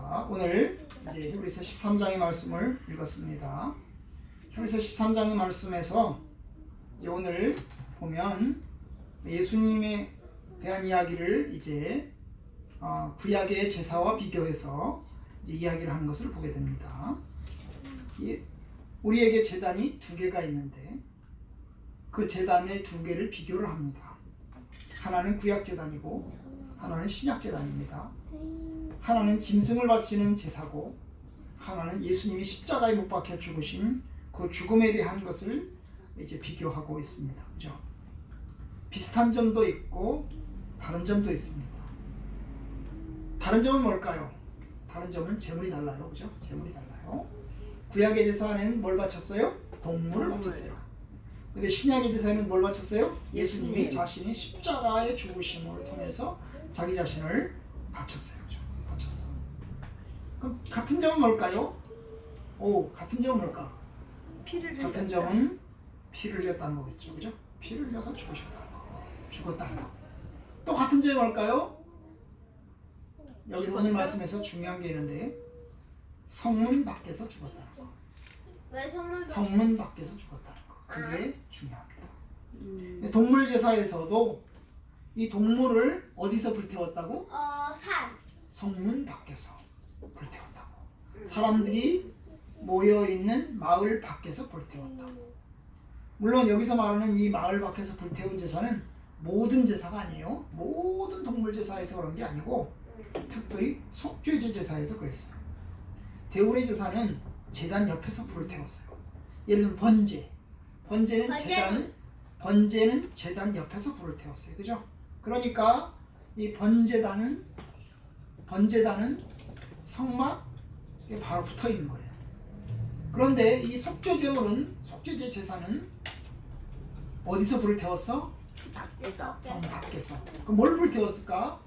자, 오늘 이제 히브리서 13장의 말씀을 읽었습니다. 히브리서 13장의 말씀에서 이제 오늘 보면 예수님에 대한 이야기를 이제 구약의 제사와 비교해서 이제 이야기를 하는 것을 보게 됩니다. 우리에게 제단이 두 개가 있는데 그 제단의 두 개를 비교를 합니다. 하나는 구약 제단이고 하나는 신약 제단입니다. 하나는 짐승을 바치는 제사고 하나는 예수님이 십자가에 못 박혀 죽으신 그 죽음에 대한 것을 이제 비교하고 있습니다. 그죠? 비슷한 점도 있고 다른 점도 있습니다. 다른 점은 뭘까요? 다른 점은 제물이 달라요. 그죠? 제물이 달라요. 구약의 제사는 뭘 바쳤어요? 동물을 바쳤어요. 근데 신약의 제사는 뭘 바쳤어요? 예수님이 자신이 십자가의 죽으심을 통해서 자기 자신을 바쳤어요. 그죠? 바쳤어. 그럼 같은 점은 뭘까요? 같은 점은 뭘까? 같은 점은 피를 흘렸다는 거겠죠. 그죠? 피를 흘려서 죽으셨다는 거. 죽었다는 거. 또 같은 점이 뭘까요? 여기 오늘 말씀에서 중요한 게 있는데 성문 밖에서 죽었다는 거. 왜 성문 밖에서 죽었다는 거. 그게 중요합니다. 동물 제사에서도 이 동물을 어디서 불태웠다고? 산. 성문 밖에서 불태웠다고. 사람들이 모여있는 마을 밖에서 불태웠다고. 물론 여기서 말하는 이 마을 밖에서 불태운 제사는 모든 제사가 아니에요. 모든 동물 제사에서 그런 게 아니고 특별히 속죄제 제사에서 그랬어요. 대운의 제사는 제단 옆에서 불태웠어요. 예를 들면 번제는 제단 옆에서 불을 태웠어요. 그죠? 그러니까 이 번제단은 성막에 바로 붙어 있는 거예요. 그런데 이 속죄제 제사는 어디서 불을 태웠어? 성 밖에서. 그럼 뭘 불을 태웠을까?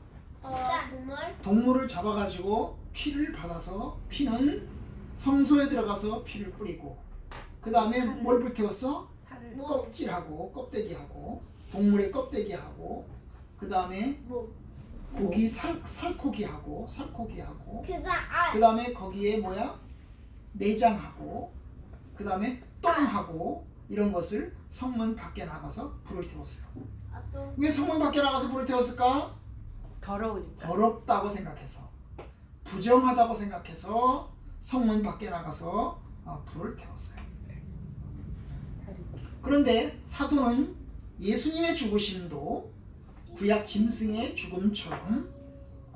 동물을 잡아가지고 피를 받아서 피는 성소에 들어가서 피를 뿌리고 그 다음에 뭘 불을 태웠어? 껍질하고 껍데기하고 동물의 껍데기하고 그 다음에 고기 살코기하고 그 다음에 거기에 내장하고 그 다음에 똥하고 이런 것을 성문 밖에 나가서 불을 태웠어요. 왜 성문 밖에 나가서 불을 태웠을까? 더럽다고 생각해서 부정하다고 생각해서 성문 밖에 나가서 불을 태웠어요. 그런데 사도는 예수님의 죽으심도 구약 짐승의 죽음처럼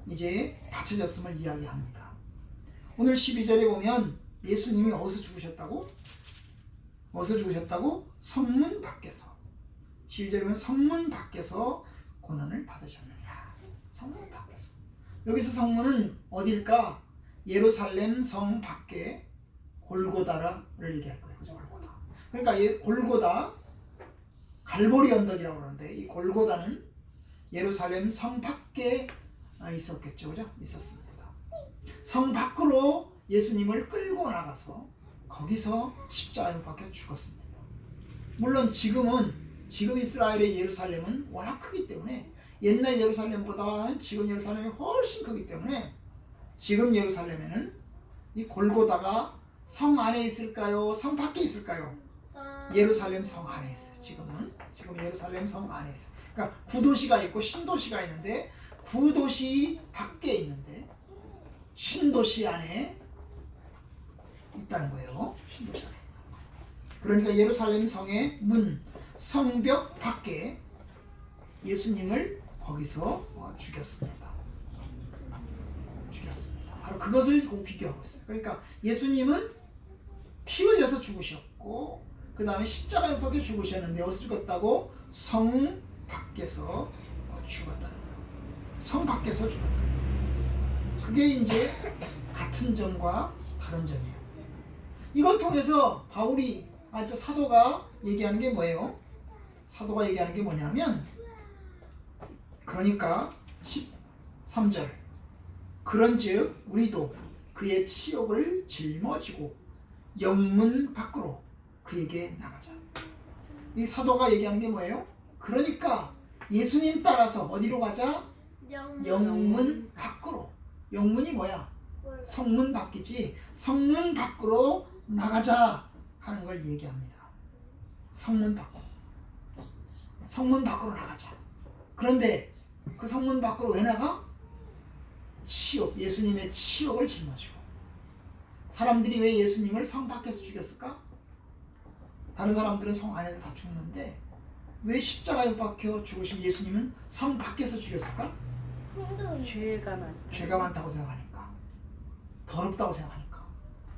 이제 바쳐졌음을 이야기합니다. 오늘 12절에 보면 예수님이 어디서 죽으셨다고? 성문 밖에서. 12절에 보면 성문 밖에서 고난을 받으셨느냐. 성문 밖에서. 여기서 성문은 어딜까? 예루살렘 성 밖에 골고다를 얘기할 거예요. 그죠? 골고다. 그러니까 골고다, 갈보리 언덕이라고 그러는데 이 골고다는 예루살렘 성 밖에 있었겠죠. 그죠? 있었습니다. 성 밖으로 예수님을 끌고 나가서 거기서 십자가에 박혀 죽었습니다. 물론 지금 이스라엘의 예루살렘은 워낙 크기 때문에 옛날 예루살렘보다 지금 예루살렘이 훨씬 크기 때문에 지금 예루살렘에는 이 골고다가 성 안에 있을까요? 성 밖에 있을까요? 예루살렘 성 안에 있어요. 지금 예루살렘 성 안에 있어요. 그러니까 구도시가 있고 신도시가 있는데 구도시 밖에 있는데 신도시 안에 있다는 거예요. 신도시 안에. 그러니까 예루살렘 성의 성벽 밖에 예수님을 거기서 죽였습니다. 바로 그것을 비교하고 있어요. 그러니까 예수님은 피 흘려서 죽으셨고 그 다음에 십자가에 못 박혀 죽으셨는데 어디서 죽었다고? 성 밖에서 죽었다는 거예요. 성 밖에서 죽었다는 거예요. 그게 이제 같은 점과 다른 점이에요. 이걸 통해서 사도가 얘기하는 게 뭐예요? 사도가 얘기하는 게 뭐냐면 그러니까 13절 그런즉 우리도 그의 치욕을 짊어지고 영문 밖으로 그에게 나가자. 이 사도가 얘기하는 게 뭐예요? 그러니까 예수님 따라서 어디로 가자? 영문 밖으로. 영문이 뭐야? 성문 밖이지 성문 밖으로 나가자 하는 걸 얘기합니다. 성문 밖으로. 성문 밖으로 나가자. 그런데 그 성문 밖으로 왜 나가? 치욕, 예수님의 치욕을 짊어지고. 사람들이 왜 예수님을 성 밖에서 죽였을까? 다른 사람들은 성 안에서 다 죽는데 왜 십자가에 못 박혀 죽으신 예수님은 성 밖에서 죽였을까? 죄가 많다고 생각하니까, 더럽다고 생각하니까.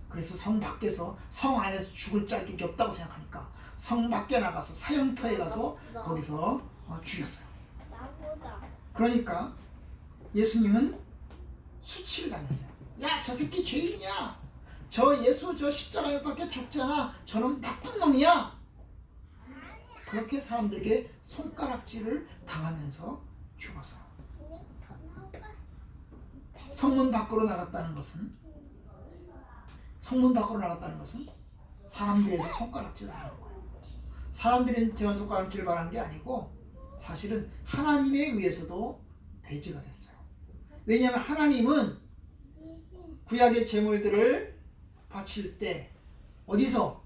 그래서 성 밖에서, 성 안에서 죽을 자격이 없다고 생각하니까 성 밖에 나가서 사형터에 가서 거기서 죽였어요. 그러니까 예수님은 수치를 당했어요. 야, 저 새끼 죄인이야. 저 예수 저 십자가에 밖에 죽잖아. 저놈 나쁜 놈이야. 그렇게 사람들에게 손가락질을 당하면서 죽었어요. 성문 밖으로 나갔다는 것은, 성문 밖으로 나갔다는 것은 사람들에게 손가락질을 당하는 거예요. 사람들이 제가 손가락질을 받은 게 아니고 사실은 하나님에 의해서도 배제가 됐어요. 왜냐하면 하나님은 구약의 제물들을 바칠 때 어디서?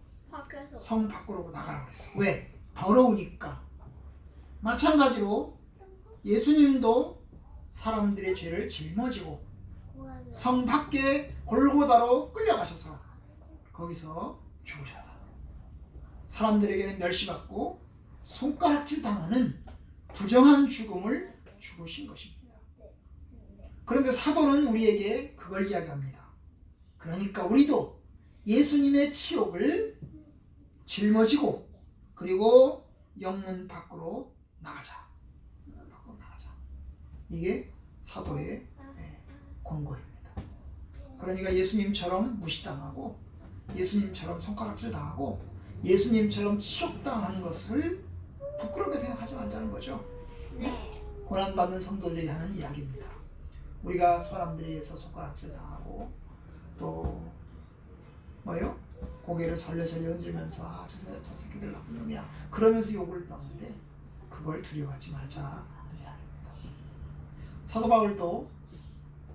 성 밖으로 나가라고 했어요. 왜? 더러우니까. 마찬가지로 예수님도 사람들의 죄를 짊어지고 성 밖에 골고다로 끌려가셔서 거기서 죽으셨다. 사람들에게는 멸시받고 손가락질 당하는 부정한 죽음을 죽으신 것입니다. 그런데 사도는 우리에게 그걸 이야기합니다. 그러니까 우리도 예수님의 치욕을 짊어지고 그리고 영문 밖으로 나가자. 밖으로 나가자. 이게 사도의 권고입니다. 그러니까 예수님처럼 무시당하고 예수님처럼 손가락질 당하고 예수님처럼 치욕당하는 것을 부끄럽게 생각하지 말자는 거죠. 고난받는 성도들이 하는 이야기입니다. 우리가 사람들에 의해서 손가락질 당하고 또 뭐요? 고개를 설레설레 흔들면서 저 새끼들 나쁜 놈이야 그러면서 욕을 떠는데 그걸 두려워하지 말자. 사도 바울도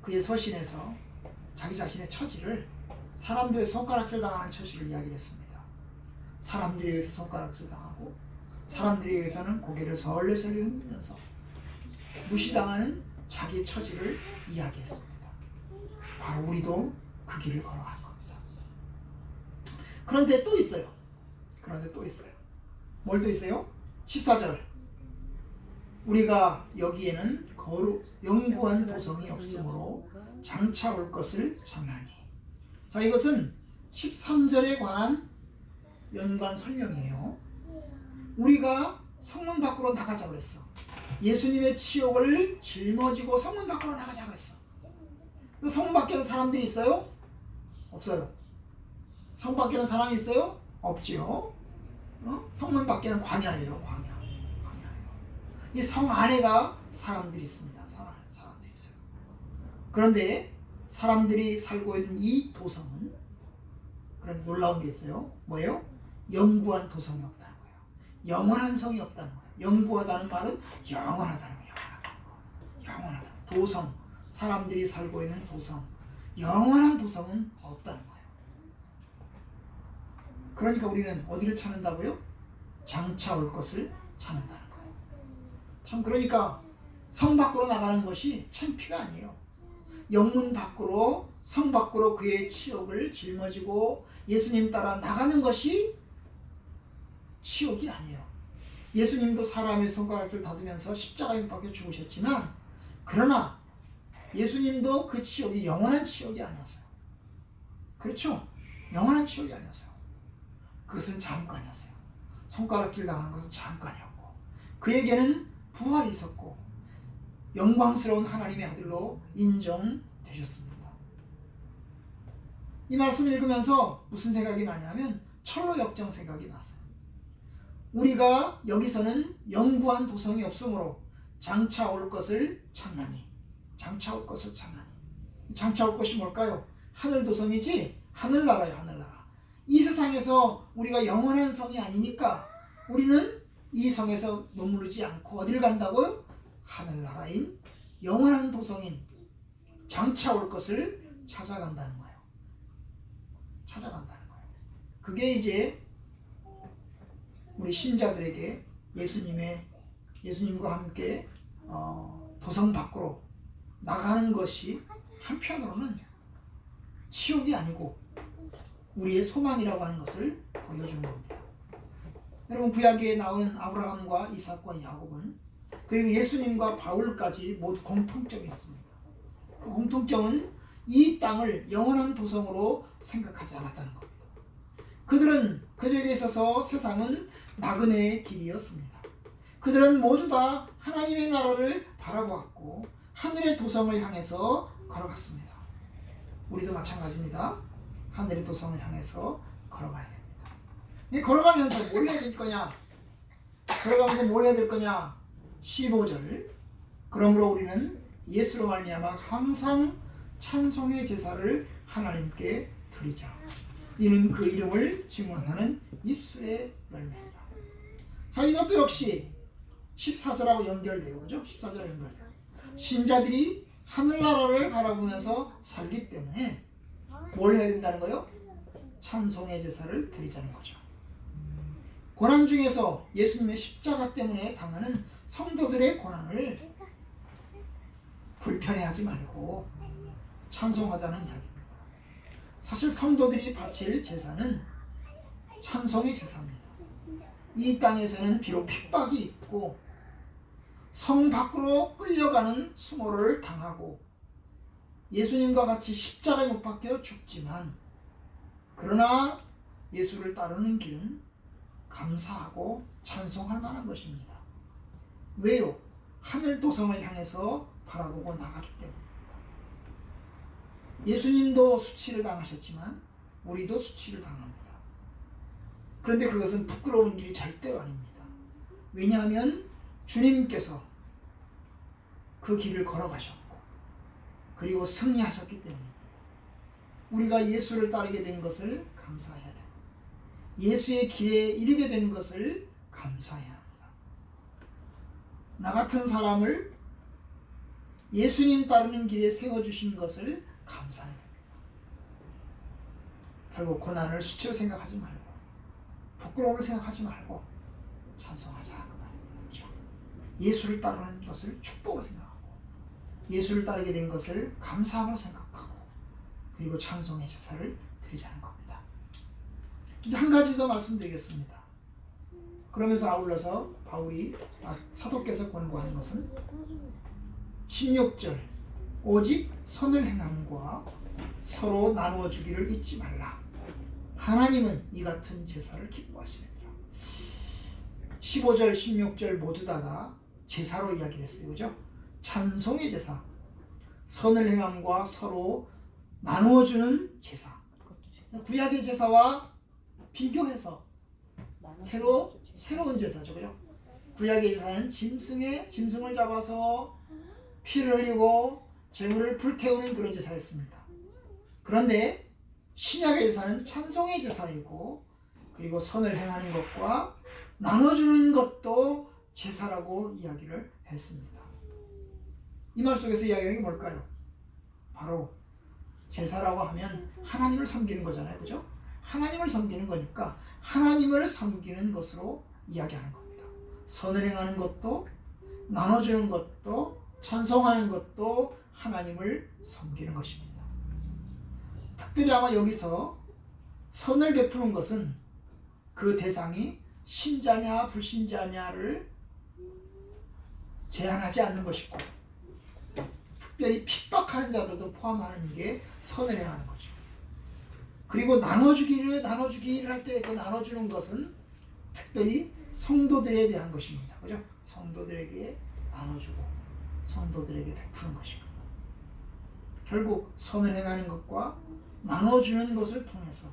그의 서신에서 자기 자신의 처지를 사람들의 손가락질 당하는 처지를 이야기했습니다. 사람들에 의해서 손가락질 당하고 사람들에 의해서는 고개를 설레설레 흔들면서 무시당하는 자기의 처지를 이야기했습니다. 바로 우리도 그 길을 걸어갈 겁니다. 그런데 또 있어요. 뭘 또 있어요? 14절. 우리가 여기에는 영구한 도성이 없으므로 장차 올 것을 참나니. 자, 이것은 13절에 관한 연관 설명이에요. 우리가 성문 밖으로 나가자 그랬어. 예수님의 치욕을 짊어지고 성문 밖으로 나가자 그랬어. 성문 밖에는 사람들이 있어요? 없어요. 성 밖에는 사람이 있어요? 없지요. 성문 밖에는 광야예요. 광야예요. 이 성 안에가 사람들이 있습니다. 사람들이 있어요. 그런데 사람들이 살고 있는 이 도성은 그런 놀라운 게 있어요. 뭐예요? 영구한 도성이 없다는 거예요. 영원한 성이 없다는 거예요. 영구하다는 말은 영원하다는 거예요. 영원하다. 도성, 사람들이 살고 있는 도성, 영원한 도성은 없다는 거예요. 그러니까 우리는 어디를 찾는다고요? 장차 올 것을 찾는다는 거예요. 참, 그러니까 성 밖으로 나가는 것이 창피가 아니에요. 영문 밖으로, 성 밖으로 그의 치욕을 짊어지고 예수님 따라 나가는 것이 치욕이 아니에요. 예수님도 사람의 손가락을 다듬으면서 십자가에 못 박혀 죽으셨지만, 그러나 예수님도 그 치욕이 영원한 치욕이 아니었어요. 그렇죠? 영원한 치욕이 아니었어요. 그것은 잠깐이었어요. 손가락질 당하는 것은 잠깐이었고, 그에게는 부활이 있었고 영광스러운 하나님의 아들로 인정되셨습니다. 이 말씀을 읽으면서 무슨 생각이 나냐면 철로 역정 생각이 났어요. 우리가 여기서는 영구한 도성이 없으므로 장차 올 것을 찾나니. 장차 올 것을 찾나니. 장차 올 것이 뭘까요? 하늘 도성이지, 하늘나라예요. 하늘나라. 이 세상에서 우리가 영원한 성이 아니니까 우리는 이 성에서 머무르지 않고 어딜 간다고요? 하늘나라인 영원한 도성인 장차 올 것을 찾아간다는 거예요. 찾아간다는 거예요. 그게 이제 우리 신자들에게 예수님과 함께 도성 밖으로 나가는 것이 한편으로는 치욕이 아니고 우리의 소망이라고 하는 것을 보여주는 겁니다. 여러분, 구약에 나오는 아브라함과 이삭과 야곱은, 그리고 예수님과 바울까지 모두 공통점이 있습니다. 그 공통점은 이 땅을 영원한 도성으로 생각하지 않았다는 겁니다. 그들은 그들에게 있어서 세상은 나그네의 길이었습니다. 그들은 모두 다 하나님의 나라를 바라보았고 하늘의 도성을 향해서 걸어갔습니다. 우리도 마찬가지입니다. 하늘의 도성을 향해서 걸어가야 됩니다. 걸어가면서 뭘 해야 될 거냐? 걸어가면서 뭘 해야 될 거냐? 15절. 그러므로 우리는 예수로 말미암아 항상 찬송의 제사를 하나님께 드리자. 이는 그 이름을 증언하는 입술의 열매이다. 자, 이것도 역시 14절하고 연결돼요. 그죠? 14절하고 연결돼요. 신자들이 하늘나라를 바라보면서 살기 때문에 뭘 해야 된다는 거예요? 찬송의 제사를 드리자는 거죠. 고난 중에서 예수님의 십자가 때문에 당하는 성도들의 고난을 불편해하지 말고 찬송하자는 이야기입니다. 사실 성도들이 바칠 제사는 찬송의 제사입니다. 이 땅에서는 비록 핍박이 있고 성 밖으로 끌려가는 수모를 당하고 예수님과 같이 십자가에 못 박혀 죽지만, 그러나 예수를 따르는 길은 감사하고 찬송할 만한 것입니다. 왜요? 하늘 도성을 향해서 바라보고 나가기 때문입니다. 예수님도 수치를 당하셨지만 우리도 수치를 당합니다. 그런데 그것은 부끄러운 일이 절대로 아닙니다. 왜냐하면 주님께서 그 길을 걸어가셨고 그리고 승리하셨기 때문입니다. 우리가 예수를 따르게 된 것을 감사해야 됩니다. 예수의 길에 이르게 된 것을 감사해야 합니다. 나 같은 사람을 예수님 따르는 길에 세워주신 것을 감사해야 됩니다. 결국 고난을 수치로 생각하지 말고 부끄러움을 생각하지 말고 찬송하자 그 말이죠. 예수를 따르는 것을 축복으로 생각하고 예수를 따르게 된 것을 감사함으로 생각하고 그리고 찬송의 제사를 드리자는 겁니다. 이제 한 가지 더 말씀드리겠습니다. 그러면서 아울러서 바울이 사도께서 권고하는 것은 16절 오직 선을 행함과 서로 나누어 주기를 잊지 말라. 하나님은 이 같은 제사를 기뻐하시느니라. 15절 16절 모두 다 제사로 이야기했어요. 그죠? 찬송의 제사, 선을 행함과 서로 나누어 주는 제사. 구약의 제사와 비교해서 새로운 제사죠. 그죠? 구약의 제사는 짐승을 잡아서 피를 흘리고 제물을 불태우는 그런 제사였습니다. 그런데 신약의 제사는 찬송의 제사이고 그리고 선을 행하는 것과 나눠주는 것도 제사라고 이야기를 했습니다. 이 말 속에서 이야기하는 게 뭘까요? 바로 제사라고 하면 하나님을 섬기는 거잖아요. 그죠? 하나님을 섬기는 거니까 하나님을 섬기는 것으로 이야기하는 겁니다. 선을 행하는 것도 나눠주는 것도 찬송하는 것도 하나님을 섬기는 것입니다. 특별히 아마 여기서 선을 베푸는 것은 그 대상이 신자냐 불신자냐를 제한하지 않는 것이고 특별히 핍박하는 자들도 포함하는 게 선을 행하는 거죠. 그리고 나눠주기를 할 때 그 나눠주는 것은 특별히 성도들에 대한 것입니다. 그죠? 성도들에게 나눠주고 성도들에게 베푸는 것입니다. 결국 선을 행하는 것과 나눠주는 것을 통해서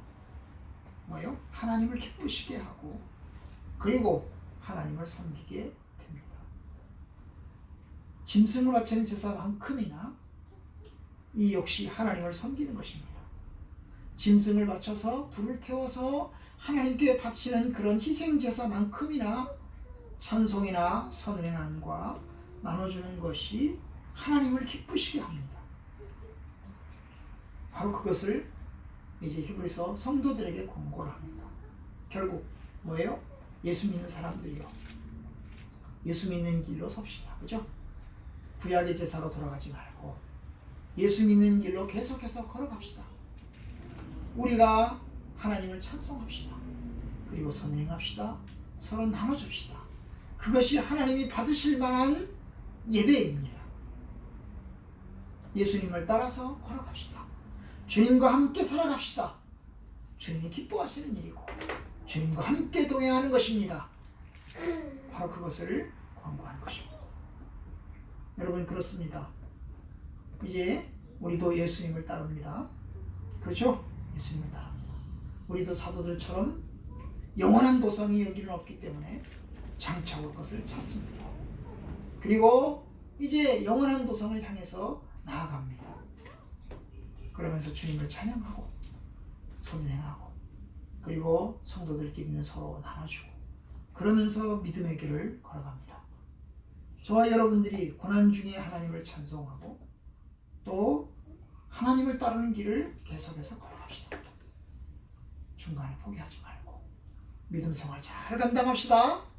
뭐요? 하나님을 기쁘시게 하고 그리고 하나님을 섬기게 됩니다. 짐승을 바치는 제사만큼이나 이 역시 하나님을 섬기는 것입니다. 짐승을 바쳐서 불을 태워서 하나님께 바치는 그런 희생 제사만큼이나 찬송이나 선을 행함과 나눠주는 것이 하나님을 기쁘시게 합니다. 바로 그것을 이제 히브리서 성도들에게 권고를 합니다. 결국 뭐예요? 예수 믿는 사람들이요. 예수 믿는 길로 섭시다. 그죠? 구약의 제사로 돌아가지 말고 예수 믿는 길로 계속해서 걸어갑시다. 우리가 하나님을 찬송합시다. 그리고 선행합시다. 서로 나눠줍시다. 그것이 하나님이 받으실 만한 예배입니다. 예수님을 따라서 걸어갑시다. 주님과 함께 살아갑시다. 주님이 기뻐하시는 일이고 주님과 함께 동행하는 것입니다. 바로 그것을 권고하는 것입니다. 여러분 그렇습니다. 이제 우리도 예수님을 따릅니다. 그렇죠? 예수님을 따릅니다. 우리도 사도들처럼 영원한 도성이 여기는 없기 때문에 장차 올 것을 찾습니다. 그리고 이제 영원한 도성을 향해서 나아갑니다. 그러면서 주님을 찬양하고 선행하고 그리고 성도들끼리는 서로 나눠주고 그러면서 믿음의 길을 걸어갑니다. 저와 여러분들이 고난 중에 하나님을 찬송하고 또 하나님을 따르는 길을 계속해서 걸어갑시다. 중간에 포기하지 말고 믿음 생활 잘 감당합시다.